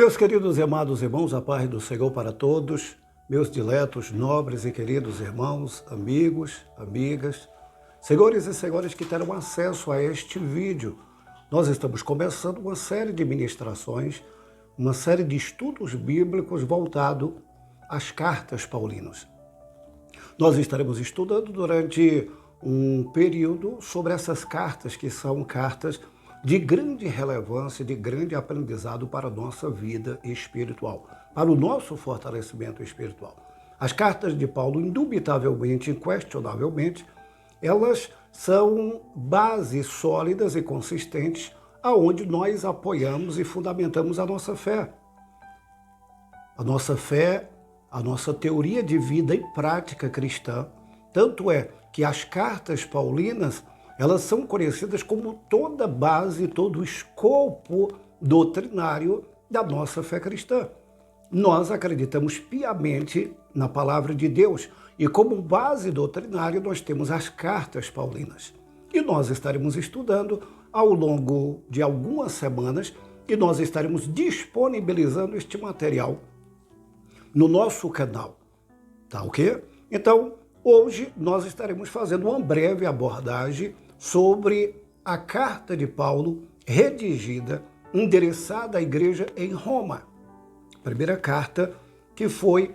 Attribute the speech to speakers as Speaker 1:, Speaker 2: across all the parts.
Speaker 1: Meus queridos e amados irmãos, a paz do Senhor para todos, meus diletos, nobres e queridos irmãos, amigos, amigas, senhores e senhoras que terão acesso a este vídeo. Nós estamos começando uma série de ministrações, uma série de estudos bíblicos voltado às cartas paulinas. Nós estaremos estudando durante um período sobre essas cartas, que são cartas de grande relevância, de grande aprendizado para a nossa vida espiritual, para o nosso fortalecimento espiritual. As cartas de Paulo, indubitavelmente, inquestionavelmente, elas são bases sólidas e consistentes aonde nós apoiamos e fundamentamos a nossa fé. A nossa teoria de vida e prática cristã. Tanto é que as cartas paulinas, elas são conhecidas como toda a base, todo o escopo doutrinário da nossa fé cristã. Nós acreditamos piamente na palavra de Deus e como base doutrinária nós temos as cartas paulinas. E nós estaremos estudando ao longo de algumas semanas e nós estaremos disponibilizando este material no nosso canal. Tá ok? Então, hoje nós estaremos fazendo uma breve abordagem sobre a carta de Paulo redigida, endereçada à igreja em Roma. Primeira carta que foi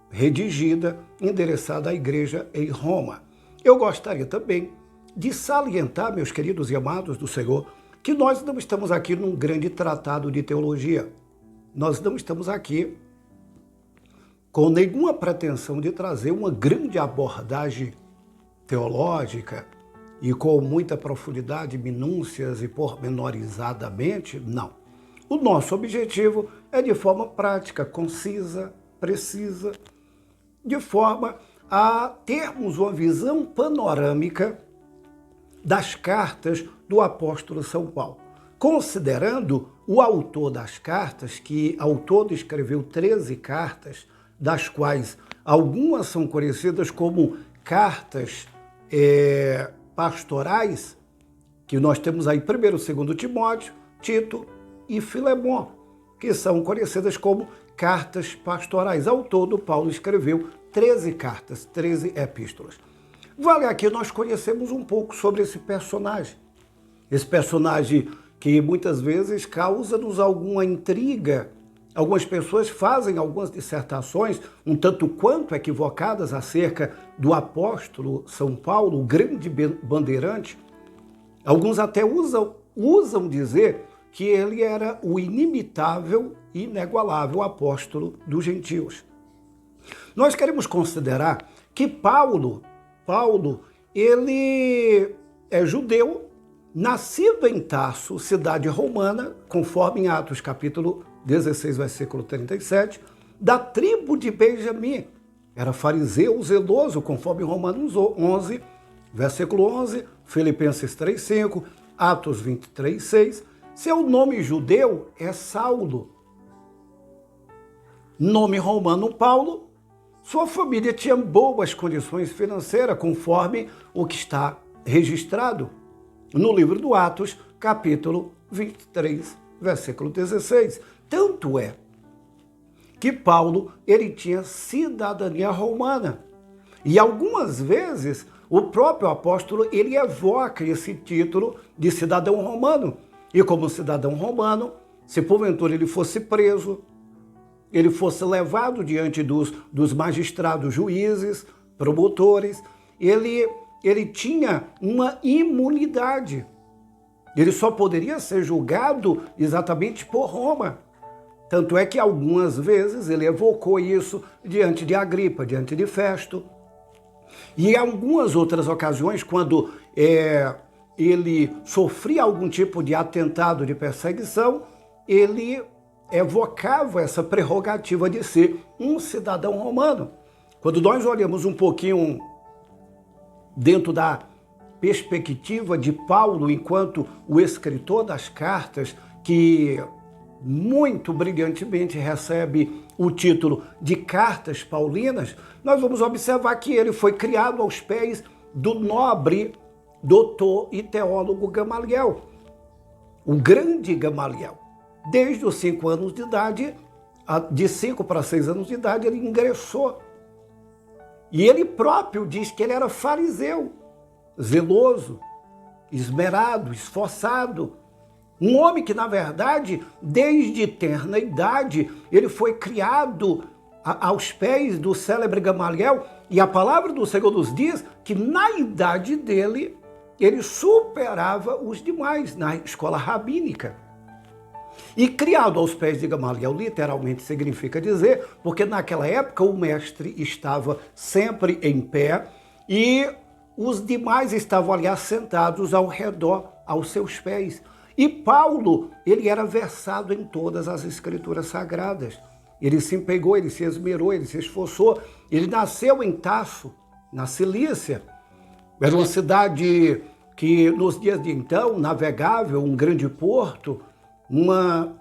Speaker 1: redigida, endereçada à igreja em Roma. Eu gostaria também de salientar, meus queridos e amados do Senhor, que nós não estamos aqui num grande tratado de teologia. Nós não estamos aqui com nenhuma pretensão de trazer uma grande abordagem teológica e com muita profundidade, minúcias e pormenorizadamente, não. O nosso objetivo é de forma prática, concisa, precisa, de forma a termos uma visão panorâmica das cartas do apóstolo São Paulo. Considerando o autor das cartas, que ao todo escreveu 13 cartas, das quais algumas são conhecidas como cartas pastorais, que nós temos aí 1º e 2º Timóteo, Tito e Filemon, que são conhecidas como cartas pastorais. Ao todo, Paulo escreveu 13 cartas, 13 epístolas. Vale aqui nós conhecemos um pouco sobre esse personagem que muitas vezes causa-nos alguma intriga. Algumas pessoas fazem algumas dissertações um tanto quanto equivocadas acerca do apóstolo São Paulo, o grande bandeirante. Alguns até usam dizer que ele era o inimitável e inigualável apóstolo dos gentios. Nós queremos considerar que Paulo, ele é judeu, nascido em Tarso, cidade romana, conforme em Atos capítulo 16, versículo 37, da tribo de Benjamim. Era fariseu zeloso, conforme Romanos 11, versículo 11, Filipenses 3:5, Atos 23:6. Seu nome judeu é Saulo. Nome romano Paulo. Sua família tinha boas condições financeiras, conforme o que está registrado no livro do Atos, capítulo 23, versículo 16. Tanto é que Paulo, ele tinha cidadania romana. E algumas vezes o próprio apóstolo, ele evoca esse título de cidadão romano. E como cidadão romano, se porventura ele fosse preso, ele fosse levado diante dos magistrados, juízes, promotores, ele tinha uma imunidade. Ele só poderia ser julgado exatamente por Roma. Tanto é que algumas vezes ele evocou isso diante de Agripa, diante de Festo. E em algumas outras ocasiões, quando ele sofria algum tipo de atentado, de perseguição, ele evocava essa prerrogativa de ser um cidadão romano. Quando nós olhamos um pouquinho dentro da perspectiva de Paulo enquanto o escritor das cartas, que muito brilhantemente recebe o título de Cartas Paulinas, nós vamos observar que ele foi criado aos pés do nobre doutor e teólogo Gamaliel, o grande Gamaliel. desde os 5 anos de idade, de 5 para 6 anos de idade, ele ingressou. E ele próprio diz que ele era fariseu, zeloso, esmerado, esforçado. Um homem que, na verdade, desde terna idade, ele foi criado aos pés do célebre Gamaliel, e a palavra do Senhor nos diz que na idade dele, ele superava os demais na escola rabínica. E criado aos pés de Gamaliel, literalmente significa dizer, porque naquela época o mestre estava sempre em pé e os demais estavam ali assentados ao redor, aos seus pés. E Paulo, ele era versado em todas as escrituras sagradas. Ele se empregou, ele se esmerou, ele se esforçou. Ele nasceu em Tasso, na Cilícia. Era uma cidade que nos dias de então, navegável, um grande porto, uma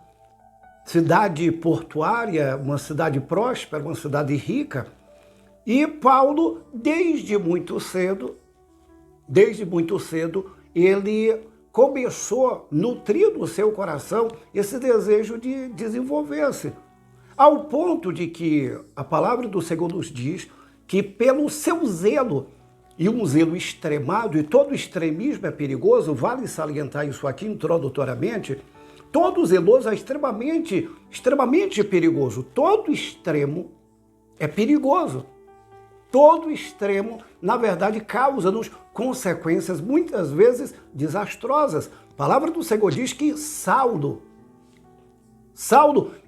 Speaker 1: cidade portuária, uma cidade próspera, uma cidade rica. E Paulo, desde muito cedo, ele começou, nutrindo o seu coração, esse desejo de desenvolver-se. Ao ponto de que a palavra do Senhor nos diz que pelo seu zelo, e um zelo extremado, e todo extremismo é perigoso, vale salientar isso aqui introdutoriamente, todo zeloso é extremamente perigoso. Todo extremo é perigoso. Todo extremo, na verdade, causa-nos consequências muitas vezes desastrosas. A palavra do Senhor diz que Saulo,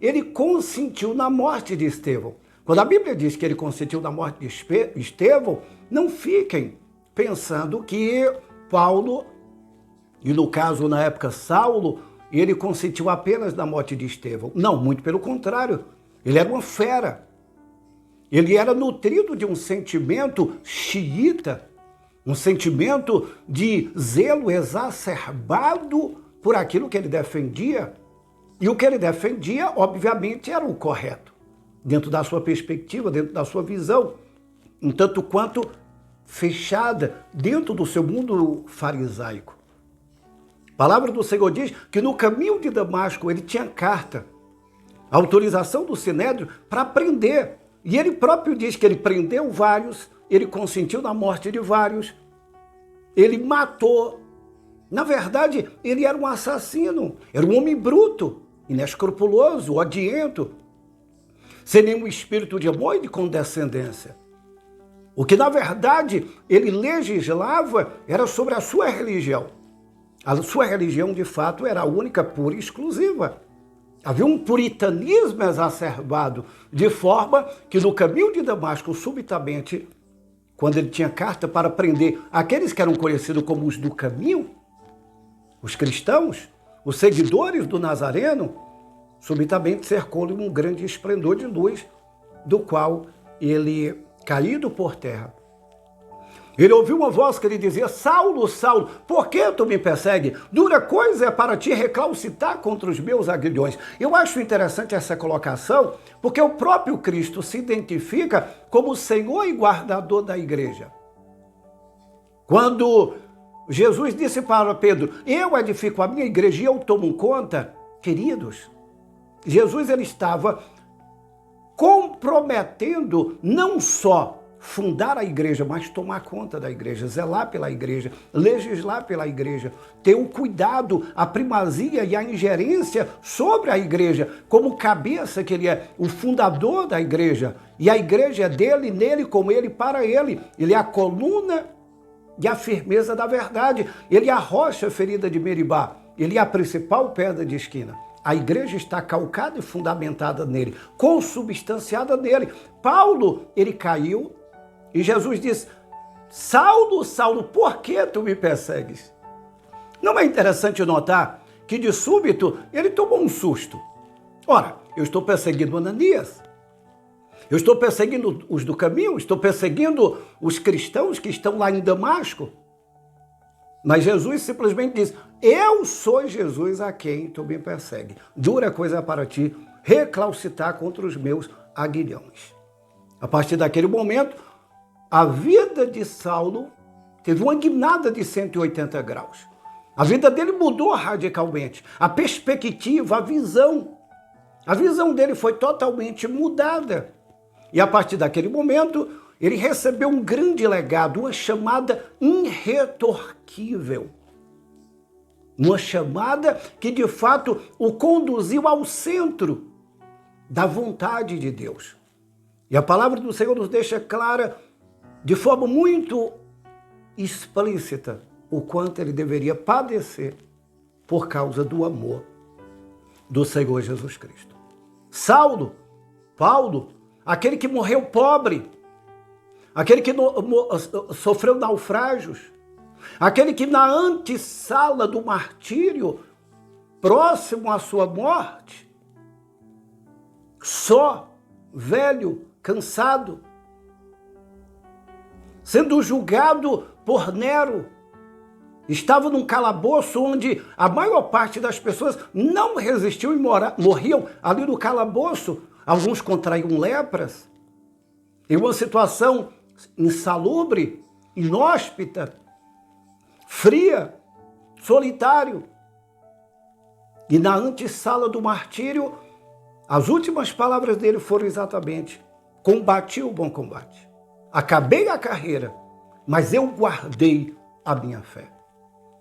Speaker 1: ele consentiu na morte de Estevão. Quando a Bíblia diz que ele consentiu na morte de Estevão, não fiquem pensando que Paulo, e no caso, na época, Saulo, ele consentiu apenas na morte de Estevão. Não, muito pelo contrário. Ele era uma fera. Ele era nutrido de um sentimento xiita, um sentimento de zelo exacerbado por aquilo que ele defendia. E o que ele defendia, obviamente, era o correto, dentro da sua perspectiva, dentro da sua visão, um tanto quanto fechada dentro do seu mundo farisaico. A palavra do Senhor diz que no caminho de Damasco ele tinha carta, autorização do Sinédrio para prender. E ele próprio diz que ele prendeu vários, ele consentiu na morte de vários, ele matou. Na verdade, ele era um assassino, era um homem bruto, inescrupuloso, odiento, sem nenhum espírito de amor e de condescendência. O que, na verdade, ele legislava era sobre a sua religião. A sua religião, de fato, era a única, pura e exclusiva. Havia um puritanismo exacerbado, de forma que no caminho de Damasco, subitamente, quando ele tinha carta para prender aqueles que eram conhecidos como os do caminho, os cristãos, os seguidores do Nazareno, subitamente cercou-lhe um grande esplendor de luz, do qual ele, caído por terra, ele ouviu uma voz que lhe dizia: Saulo, Saulo, por que tu me persegue? Dura coisa é para ti recalcitar contra os meus aguilhões. Eu acho interessante essa colocação, porque o próprio Cristo se identifica como o Senhor e guardador da igreja. Quando Jesus disse para Pedro: eu edifico a minha igreja e eu tomo conta, queridos, Jesus ele estava comprometendo não só fundar a igreja, mas tomar conta da igreja, zelar pela igreja, legislar pela igreja, ter o cuidado, a primazia e a ingerência sobre a igreja, como cabeça que ele é, o fundador da igreja, e a igreja é dele, nele, com ele, para ele. Ele é a coluna e a firmeza da verdade, ele é a rocha ferida de Meribá, ele é a principal pedra de esquina. A igreja está calcada e fundamentada nele, consubstanciada nele. Paulo, ele caiu, e Jesus disse: Saulo, Saulo, por que tu me persegues? Não é interessante notar que de súbito ele tomou um susto. Ora, eu estou perseguindo Ananias, eu estou perseguindo os do caminho, estou perseguindo os cristãos que estão lá em Damasco. Mas Jesus simplesmente diz: eu sou Jesus a quem tu me persegue. Dura coisa para ti recalcitar contra os meus aguilhões. A partir daquele momento, a vida de Saulo teve uma guinada de 180 graus. A vida dele mudou radicalmente. A perspectiva, a visão dele foi totalmente mudada. E a partir daquele momento, ele recebeu um grande legado, uma chamada irretorquível. Uma chamada que, de fato, o conduziu ao centro da vontade de Deus. E a palavra do Senhor nos deixa clara, de forma muito explícita, o quanto ele deveria padecer por causa do amor do Senhor Jesus Cristo. Paulo, aquele que morreu pobre, aquele que sofreu naufrágios, aquele que na antessala do martírio, próximo à sua morte, só, velho, cansado, sendo julgado por Nero, estava num calabouço onde a maior parte das pessoas não resistiu e morriam ali no calabouço. Alguns contraíam lepras, em uma situação insalubre, inóspita, fria, solitário. E na antessala do martírio, as últimas palavras dele foram exatamente: combati o bom combate, acabei a carreira, mas eu guardei a minha fé.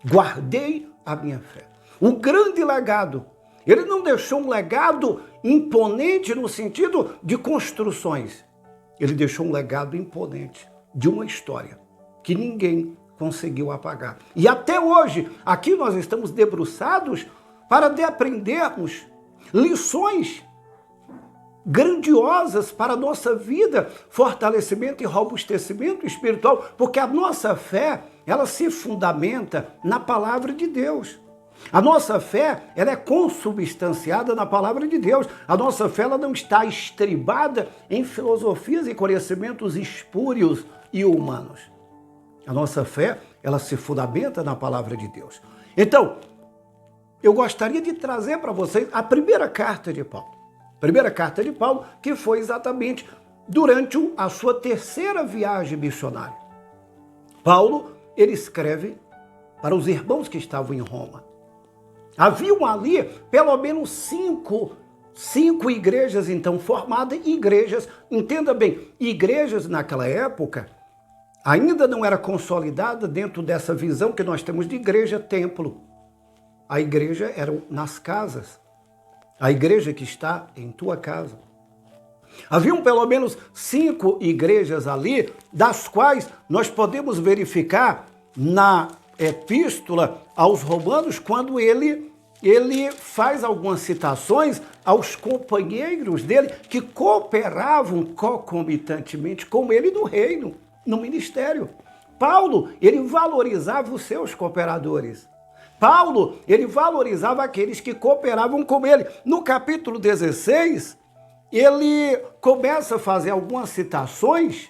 Speaker 1: Guardei a minha fé. Um grande legado. Ele não deixou um legado imponente no sentido de construções. Ele deixou um legado imponente de uma história que ninguém conseguiu apagar. E até hoje, aqui nós estamos debruçados para aprendermos lições grandiosas para a nossa vida, fortalecimento e robustecimento espiritual, porque a nossa fé, ela se fundamenta na palavra de Deus. A nossa fé, ela é consubstanciada na palavra de Deus. A nossa fé, ela não está estribada em filosofias e conhecimentos espúrios e humanos. A nossa fé, ela se fundamenta na palavra de Deus. Então, eu gostaria de trazer para vocês a primeira carta de Paulo. Primeira carta de Paulo, que foi exatamente durante a sua terceira viagem missionária. Paulo, ele escreve para os irmãos que estavam em Roma. Haviam ali pelo menos cinco igrejas então formadas, igrejas, entenda bem, igrejas naquela época ainda não era consolidada dentro dessa visão que nós temos de igreja-templo. A igreja era nas casas. A igreja que está em tua casa. Haviam pelo menos 5 igrejas ali, das quais nós podemos verificar na epístola aos Romanos, quando ele faz algumas citações aos companheiros dele que cooperavam concomitantemente com ele no reino, no ministério. Paulo, ele valorizava os seus cooperadores. Paulo, ele valorizava aqueles que cooperavam com ele. No capítulo 16, ele começa a fazer algumas citações,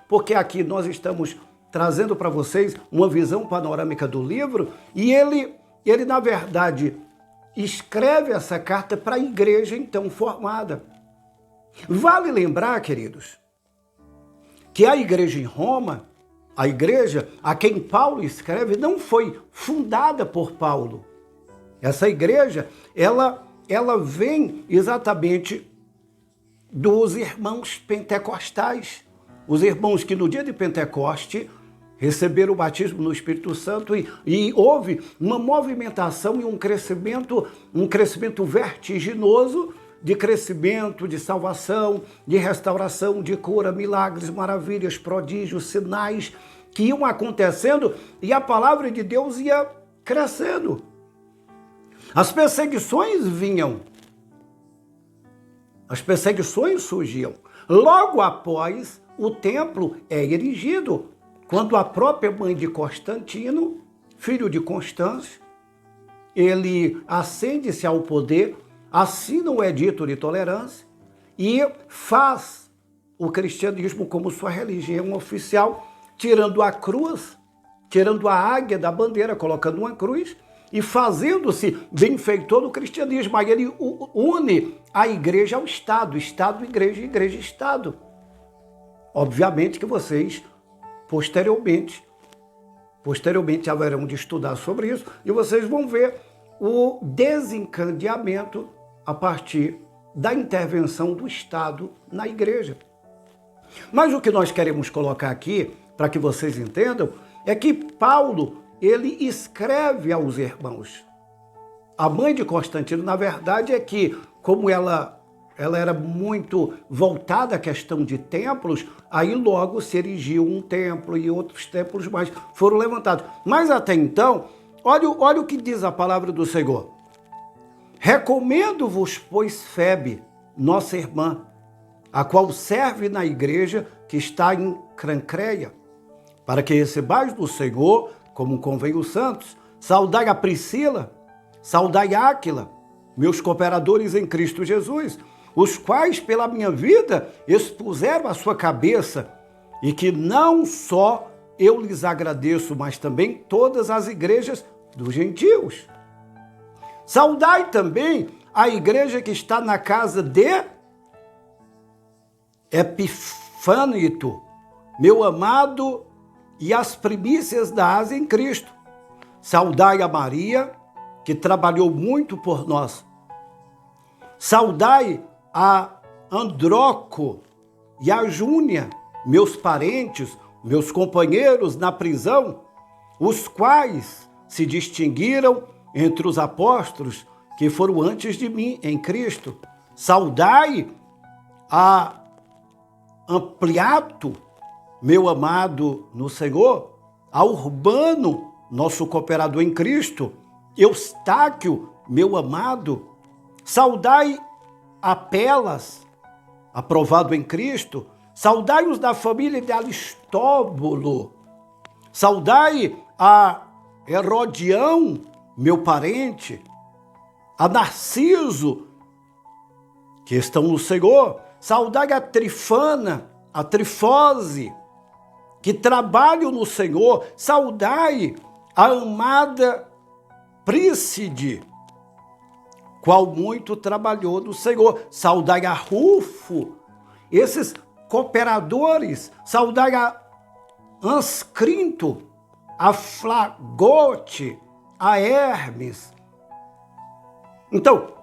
Speaker 1: porque aqui nós estamos trazendo para vocês uma visão panorâmica do livro, e ele na verdade, escreve essa carta para a igreja então formada. Vale lembrar, queridos, que a igreja em Roma, a igreja a quem Paulo escreve, não foi fundada por Paulo. Essa igreja, ela vem exatamente dos irmãos pentecostais. Os irmãos que no dia de Pentecoste receberam o batismo no Espírito Santo e houve uma movimentação e um crescimento vertiginoso de crescimento, de salvação, de restauração, de cura, milagres, maravilhas, prodígios, sinais que iam acontecendo e a palavra de Deus ia crescendo. As perseguições vinham, as perseguições surgiam. Logo após, o templo é erigido, quando a própria mãe de Constantino, filho de Constâncio, ele ascende-se ao poder, assina o edito de tolerância e faz o cristianismo como sua religião oficial, tirando a cruz, tirando a águia da bandeira, colocando uma cruz e fazendo-se benfeitor do cristianismo. Aí ele une a igreja ao Estado, Estado, igreja, igreja, Estado. Obviamente que vocês, posteriormente, Posteriormente haverão de estudar sobre isso e vocês vão ver o desencadeamento a partir da intervenção do Estado na igreja. Mas o que nós queremos colocar aqui, para que vocês entendam, é que Paulo, ele escreve aos irmãos. A mãe de Constantino, na verdade, é que, como ela era muito voltada à questão de templos, aí logo se erigiu um templo e outros templos mais foram levantados. Mas até então, olha o que diz a palavra do Senhor. Recomendo-vos, pois, Febe, nossa irmã, a qual serve na igreja que está em Cancreia, para que recebais do Senhor, como convém os santos, saudai a Priscila, saudai a Áquila, meus cooperadores em Cristo Jesus, os quais pela minha vida expuseram a sua cabeça, e que não só eu lhes agradeço, mas também todas as igrejas dos gentios. Saudai também a igreja que está na casa de Epifânito, meu amado, e as primícias da Ásia em Cristo. Saudai a Maria, que trabalhou muito por nós. Saudai a Androco e a Júnia, meus parentes, meus companheiros na prisão, os quais se distinguiram entre os apóstolos que foram antes de mim em Cristo. Saudai a Ampliato, meu amado no Senhor, a Urbano, nosso cooperador em Cristo, Eustáquio, meu amado. Saudai a Pelas, aprovado em Cristo. Saudai os da família de Aristóbulo. Saudai a Herodião, meu parente, a Narciso, que estão no Senhor. Saudai a Trifana, a Trifose, que trabalham no Senhor. Saudai a amada Príside, qual muito trabalhou no Senhor. Saudai a Rufo, esses cooperadores. Saudai a Anscrinto, a Flagote, a Hermes. Então,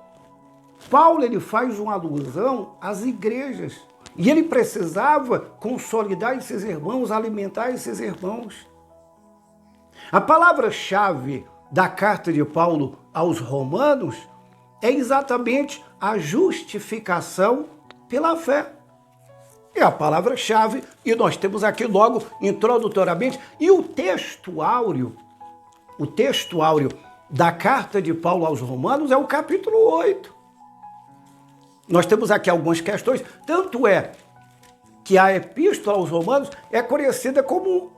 Speaker 1: Paulo ele faz uma alusão às igrejas. E ele precisava consolidar esses irmãos, alimentar esses irmãos. A palavra-chave da carta de Paulo aos Romanos é exatamente a justificação pela fé. É a palavra-chave, e nós temos aqui logo, introdutoriamente, e o texto áureo da carta de Paulo aos Romanos é o capítulo 8. Nós temos aqui algumas questões, tanto é que a epístola aos Romanos é conhecida como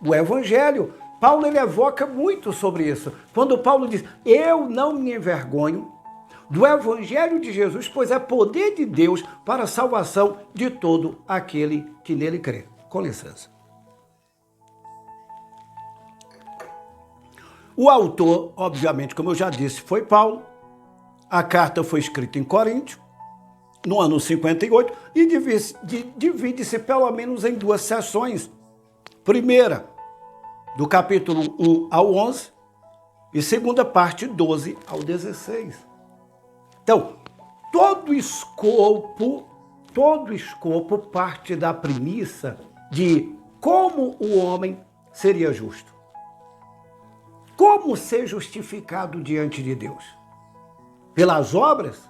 Speaker 1: o Evangelho. Paulo ele evoca muito sobre isso. Quando Paulo diz, eu não me envergonho do Evangelho de Jesus, pois é poder de Deus para a salvação de todo aquele que nele crê. Com licença. O autor, obviamente, como eu já disse, foi Paulo. A carta foi escrita em Coríntio, no ano 58, e divide-se pelo menos em duas seções. Primeira, do capítulo 1 ao 11, e segunda parte, 12 ao 16. Então, todo escopo parte da premissa de como o homem seria justo. Como ser justificado diante de Deus? Pelas obras?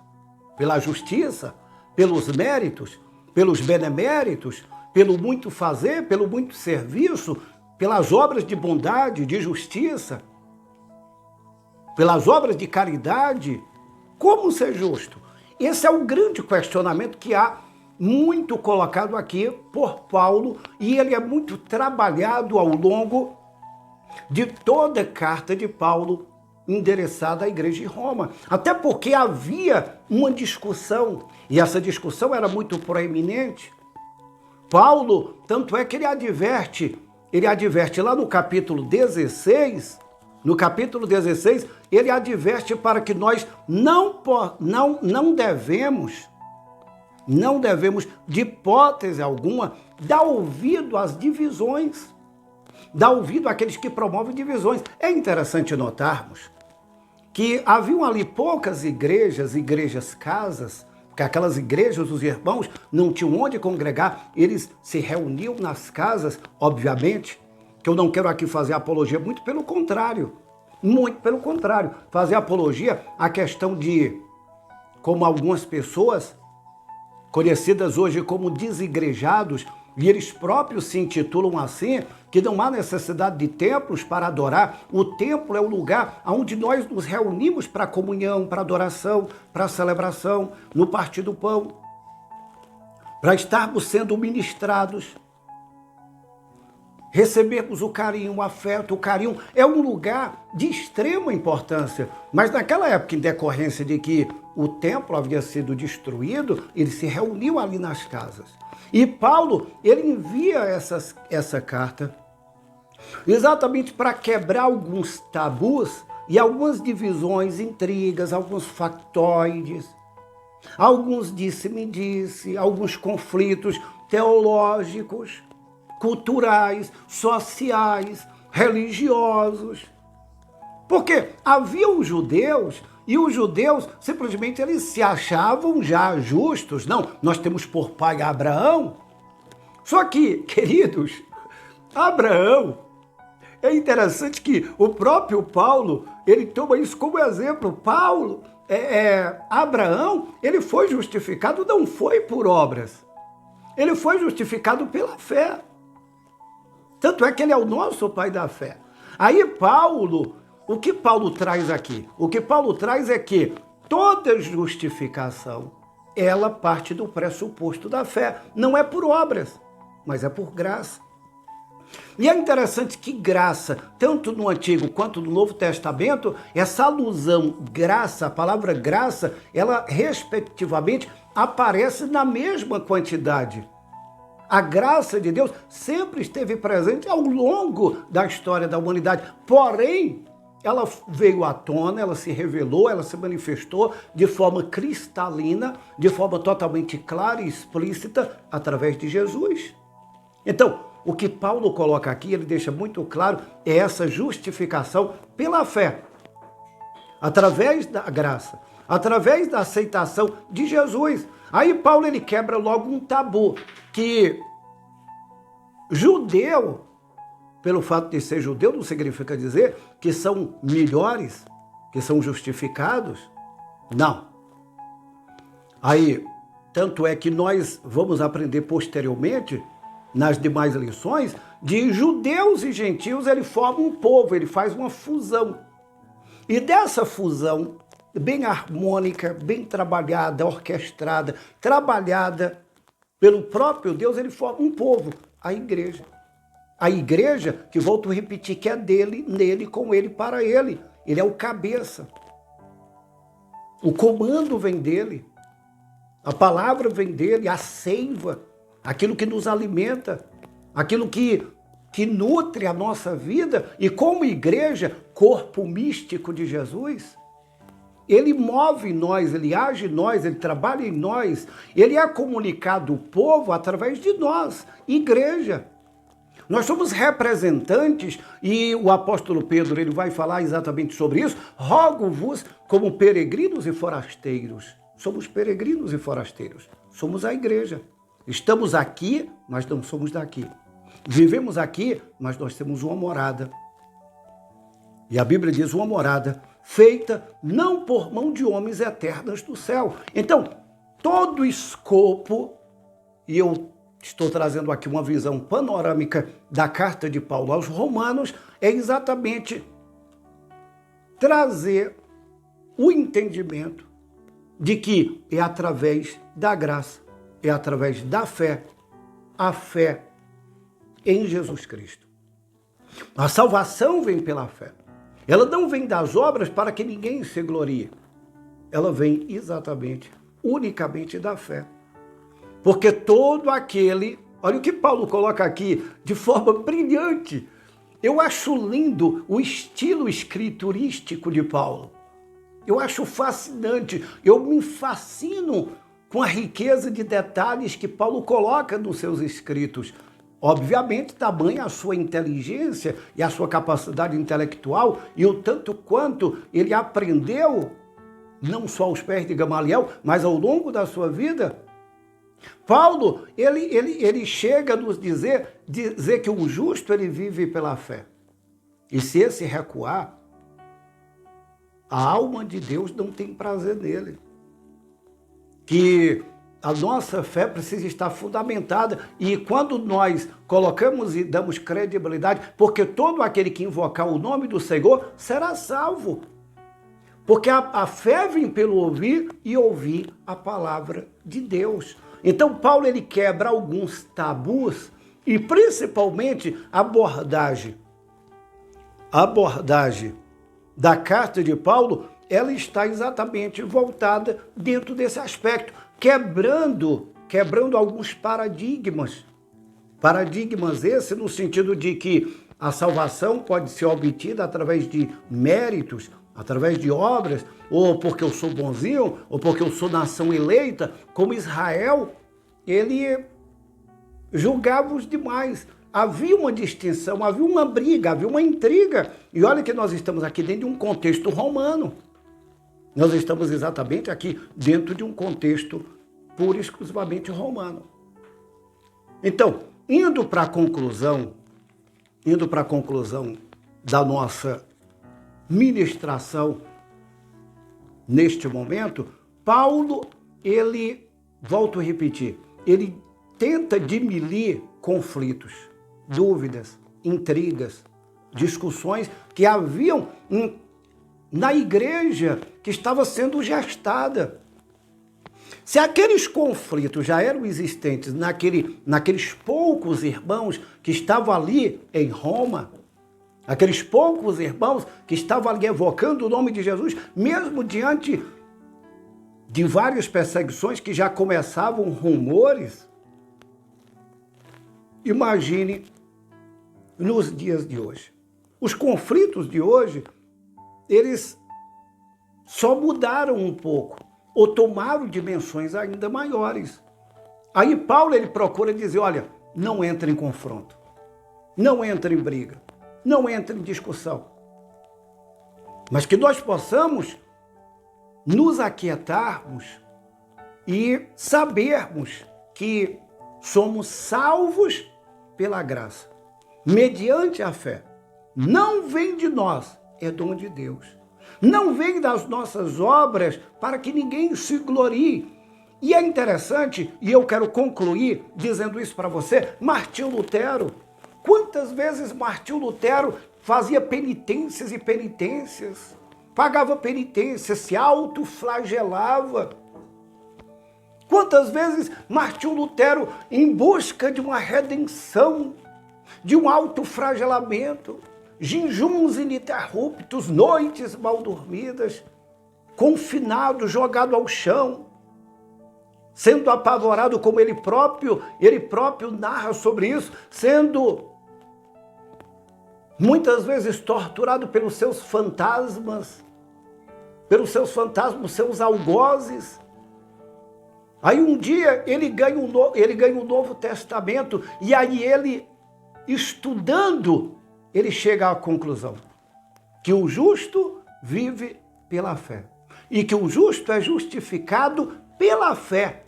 Speaker 1: Pela justiça? Pelos méritos? Pelos beneméritos? Pelo muito fazer? Pelo muito serviço? Pelas obras de bondade, de justiça? Pelas obras de caridade? Como ser justo? Esse é o grande questionamento que há muito colocado aqui por Paulo, e ele é muito trabalhado ao longo de toda a carta de Paulo endereçada à igreja de Roma. Até porque havia uma discussão, e essa discussão era muito proeminente. Paulo, tanto é que ele adverte lá no capítulo 16, ele adverte para que nós não devemos, de hipótese alguma, dar ouvido às divisões. Dá ouvido àqueles que promovem divisões. É interessante notarmos que haviam ali poucas igrejas casas, porque aquelas igrejas, os irmãos não tinham onde congregar, eles se reuniam nas casas, obviamente, que eu não quero aqui fazer apologia, muito pelo contrário, fazer apologia à questão de, como algumas pessoas, conhecidas hoje como desigrejados, e eles próprios se intitulam assim, que não há necessidade de templos para adorar. O templo é o lugar onde nós nos reunimos para comunhão, para adoração, para celebração, no partir do pão, para estarmos sendo ministrados, recebermos o carinho, o afeto. O carinho é um lugar de extrema importância, mas naquela época, em decorrência de que o templo havia sido destruído, ele se reuniu ali nas casas. E Paulo, ele envia essa carta exatamente para quebrar alguns tabus e algumas divisões, intrigas, alguns factoides, alguns disse-me-disse, alguns conflitos teológicos, culturais, sociais, religiosos. Porque havia os judeus, e os judeus simplesmente eles se achavam já justos. Não, nós temos por pai Abraão. Só que, queridos, Abraão, é interessante que o próprio Paulo, ele toma isso como exemplo. Abraão, ele foi justificado, não foi por obras. Ele foi justificado pela fé. Tanto é que ele é o nosso pai da fé. Aí Paulo, o que Paulo traz aqui? O que Paulo traz é que toda justificação, ela parte do pressuposto da fé. Não é por obras, mas é por graça. E é interessante que graça, tanto no Antigo quanto no Novo Testamento, essa alusão graça, a palavra graça, ela respectivamente aparece na mesma quantidade. A graça de Deus sempre esteve presente ao longo da história da humanidade. Porém, ela veio à tona, ela se revelou, ela se manifestou de forma cristalina, de forma totalmente clara e explícita através de Jesus. Então, o que Paulo coloca aqui, ele deixa muito claro, é essa justificação pela fé, através da graça, através da aceitação de Jesus. Aí Paulo ele quebra logo um tabu, que judeu, pelo fato de ser judeu, não significa dizer que são melhores, que são justificados. Não. Aí, tanto é que nós vamos aprender posteriormente, nas demais lições, de judeus e gentios, ele forma um povo, ele faz uma fusão. E dessa fusão, bem harmônica, bem trabalhada, orquestrada, trabalhada pelo próprio Deus, ele forma um povo, a igreja. A igreja, que volto a repetir, que é dele, nele, com ele, para ele. Ele é o cabeça. O comando vem dele. A palavra vem dele, a seiva, aquilo que nos alimenta, aquilo que nutre a nossa vida. E como igreja, corpo místico de Jesus, ele move em nós, ele age em nós, ele trabalha em nós. Ele é comunicado ao povo através de nós, igreja. Nós somos representantes, e o apóstolo Pedro ele vai falar exatamente sobre isso. Rogo-vos como peregrinos e forasteiros. Somos peregrinos e forasteiros. Somos a igreja. Estamos aqui, mas não somos daqui. Vivemos aqui, mas nós temos uma morada. E a Bíblia diz uma morada feita não por mão de homens eternas do céu. Então, todo o escopo, e eu estou trazendo aqui uma visão panorâmica da carta de Paulo aos Romanos, é exatamente trazer o entendimento de que é através da graça, é através da fé, a fé em Jesus Cristo. A salvação vem pela fé. Ela não vem das obras para que ninguém se glorie. Ela vem exatamente, unicamente da fé. Porque todo aquele, olha o que Paulo coloca aqui de forma brilhante. Eu acho lindo o estilo escriturístico de Paulo. Eu acho fascinante, eu me fascino com a riqueza de detalhes que Paulo coloca nos seus escritos. Obviamente, tamanha a sua inteligência e a sua capacidade intelectual e o tanto quanto ele aprendeu, não só aos pés de Gamaliel, mas ao longo da sua vida. Paulo, ele chega a nos dizer que o justo ele vive pela fé. E se esse recuar, a alma de Deus não tem prazer nele. Que a nossa fé precisa estar fundamentada e quando nós colocamos e damos credibilidade, porque todo aquele que invocar o nome do Senhor será salvo. Porque a fé vem pelo ouvir e ouvir a palavra de Deus. Então Paulo ele quebra alguns tabus e principalmente a abordagem da carta de Paulo, ela está exatamente voltada dentro desse aspecto, quebrando alguns paradigmas. Paradigmas esse no sentido de que a salvação pode ser obtida através de méritos, através de obras, ou porque eu sou bonzinho, ou porque eu sou nação eleita, como Israel, ele julgava os demais. Havia uma distinção, havia uma briga, havia uma intriga. E olha que nós estamos aqui dentro de um contexto romano. Nós estamos exatamente aqui dentro de um contexto pura e exclusivamente romano. Então, indo para a conclusão da nossa ministração neste momento, Paulo, ele, volto a repetir, ele tenta diminuir conflitos, dúvidas, intrigas, discussões que haviam na igreja que estava sendo gestada. Se aqueles conflitos já eram existentes naqueles poucos irmãos que estavam ali em Roma, aqueles poucos irmãos que estavam ali evocando o nome de Jesus, mesmo diante de várias perseguições que já começavam rumores, imagine nos dias de hoje. Os conflitos de hoje, eles só mudaram um pouco, ou tomaram dimensões ainda maiores. Aí Paulo ele procura dizer, olha, não entra em confronto, não entra em briga, não entra em discussão. Mas que nós possamos nos aquietarmos e sabermos que somos salvos pela graça, mediante a fé. Não vem de nós, é dom de Deus. Não vem das nossas obras para que ninguém se glorie. E é interessante, e eu quero concluir dizendo isso para você, Martinho Lutero. Quantas vezes Martinho Lutero fazia penitências e penitências, pagava penitência, se autoflagelava. Quantas vezes Martinho Lutero, em busca de uma redenção, de um autoflagelamento, jejuns ininterruptos, noites mal dormidas, confinado, jogado ao chão, sendo apavorado como ele próprio narra sobre isso, sendo muitas vezes torturado pelos seus fantasmas, seus algozes. Aí um dia ele ganha o Novo Testamento e aí ele, estudando, ele chega à conclusão que o justo vive pela fé e que o justo é justificado pela fé.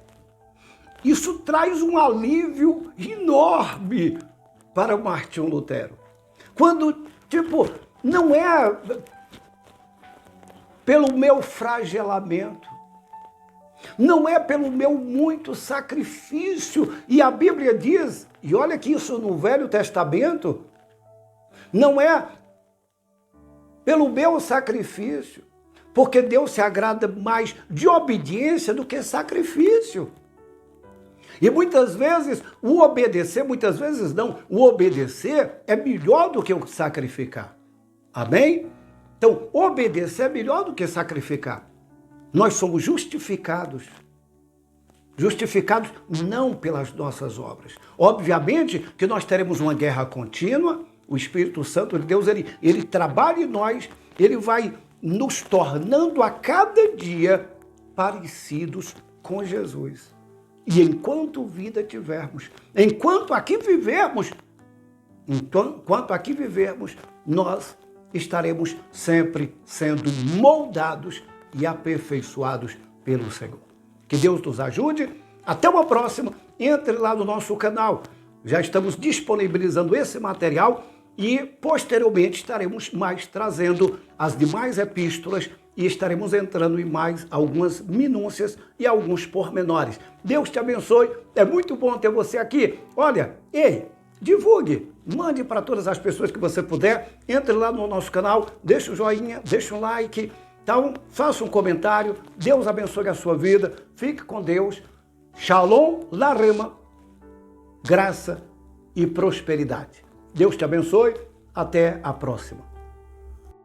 Speaker 1: Isso traz um alívio enorme para Martinho Lutero. Quando, não é pelo meu flagelamento, não é pelo meu muito sacrifício. E a Bíblia diz, e olha que isso no Velho Testamento, não é pelo meu sacrifício, porque Deus se agrada mais de obediência do que sacrifício. E muitas vezes o obedecer é melhor do que o sacrificar. Amém? Então, obedecer é melhor do que sacrificar. Nós somos justificados. Justificados não pelas nossas obras. Obviamente que nós teremos uma guerra contínua. O Espírito Santo de Deus, ele trabalha em nós, ele vai nos tornando a cada dia parecidos com Jesus. E enquanto vida tivermos, enquanto aqui vivermos, nós estaremos sempre sendo moldados e aperfeiçoados pelo Senhor. Que Deus nos ajude. Até uma próxima. Entre lá no nosso canal. Já estamos disponibilizando esse material e posteriormente estaremos mais trazendo as demais epístolas e estaremos entrando em mais algumas minúcias e alguns pormenores. Deus te abençoe. É muito bom ter você aqui. Olha, ei, divulgue, mande para todas as pessoas que você puder. Entre lá no nosso canal, deixa o joinha, deixa um like. Então, faça um comentário. Deus abençoe a sua vida. Fique com Deus. Shalom, la rema, graça e prosperidade. Deus te abençoe. Até a próxima.